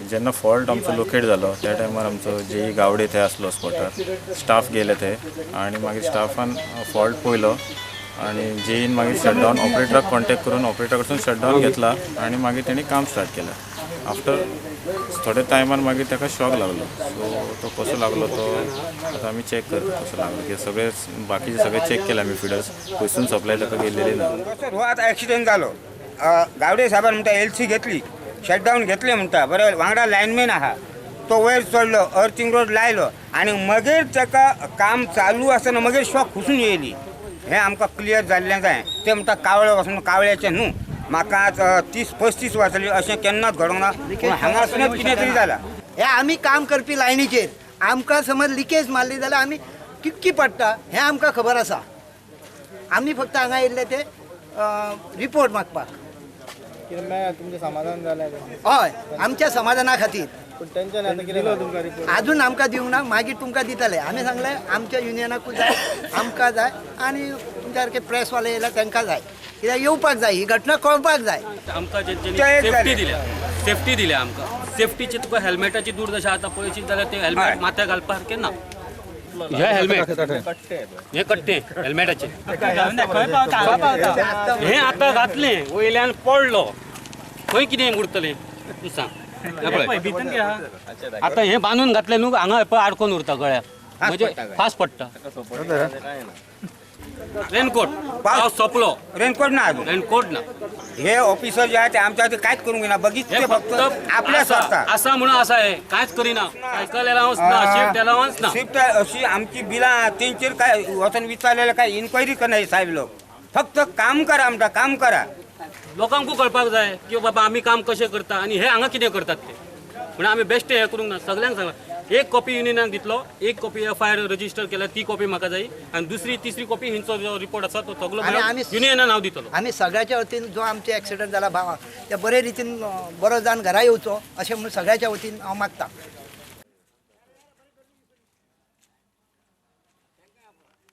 जेन्ना फॉल्ट आमचो लोकेट जालो त्या टायमार आमचो जे गावडे थंय आसलो स्पॉटार, स्टाफ गेले थंय आनी मागीर स्टाफान फॉल्ट पळयलो आनी जेईन मागीर शटडावन ऑपरेटराक कॉन्टॅक्ट करून ऑपरेटरा कडसून शटडावन घेतला आनी मागीर तेणी काम स्टार्ट केलें. आफ्टर थोड्या टायमान मागीर ताका शॉक लागलो. सो तो कसो लागलो तो आतां आमी चॅक करता कसो लागलो, की सगळे बाकीचे सगळे चॅक केले आमी फिडर्स, खंयसून सप्लाय ताका गेलेली ना. कसो हो आतां एक्सिडेंट जालो, गावडे साहेबान म्हणटा एलसी घेतली, शटडावन घेतले म्हणटा, बरें वांगडा लायनमॅन आहा तो वयर चडलो, अर्थिंग रोड लायलो आनी मागीर ताका काम चालू आसतना मागीर शॉक खुसून येयली. हें आमकां क्लियर जाल्लें जाय. ते म्हणटा कावळे वचून कावळ्याचें न्हू, म्हाका आज 30-35 वाजली अशें केन्नाच घडोंक ना. पूण हांगासरच कितें तरी जालां. हे आमी काम करपी लायनीचेर आमकां समज लिकेज मारली जाल्यार आमी कितकी पडटा हें आमकां खबर आसा. आमी फक्त हांगा येयल्ले ते रिपोर्ट मागपाक. तुमचें समाधान जालें हय, आमच्या समाधाना खातीर. पूण टेन्शन आतां कितें तुमकां रिपोर्ट अजून आमकां दिवंक ना, मागीर तुमकां दितले. आमी सांगलें आमच्या युनियनाकूच जाय, आमकां जाय आनी तुमच्या सारके प्रेसवाले येयला तांकां जाय. कित्याक येवपाक जाय, ही घटना कळपाक जाय. आमकां सेफ्टी दिल्या आमकां. सेफ्टीची तुका हेल्मेटाची दूर जशें आतां पळयशीत जाल्यार ते हेल्मेट माथ्याक घालपा सारकें ना. हे हेल्मेट हे कट्टे हेल्मेटाचे हे आतां घातलें वयल्यान पडलो खंय कितें उरतलें तूं सांग. आतां हे बांदून घातलें न्हू, हांगा पळय आडकोन उरता गळ्याक, म्हणजे फास्ट पडटा. रेनकोट पावस सोंपलो, रेनकोट ना अजून. रेनकोट ना. हे ऑफिसर जे आहे ते आमच्या खातीर कांयच करूंक ना. बघितले फक्त आपल्या स्वता असा म्हणून असा आहे, कांयच करिना. सायकल अलावन्स ना, शिफ्ट अलावन्स ना. शिफ्ट अशी आमची बिलां तेंचेर काय वचून विचारलेलं काय इन्क्वायरी करनाय साहेब लोक. फक्त काम करा म्हणटा, काम करा. लोकांकूय कळपाक जाय की बाबा आमी काम कशें करता आनी हे हांगा कितें करतात ते. पूण आमी बेश्टे हे करूंक ना. सगळ्यांक सांगला एक कॉपी युनियनाक दितलो, एक कॉपी FIR रजिस्टर केल्या ती कॉपी म्हाका जाय आनी दुसरी तिसरी कॉपी हिंचो जो रिपोर्ट आसा तो सगळो युनियनान नांव दितलो. आमी सगळ्याच्या वतीन जो आमचे एक्सिडंट जाला भावाक त्या बरे रितीन बरो जावन घरा येवचो अशें म्हणून सगळ्याच्या वतीन हांव मागता.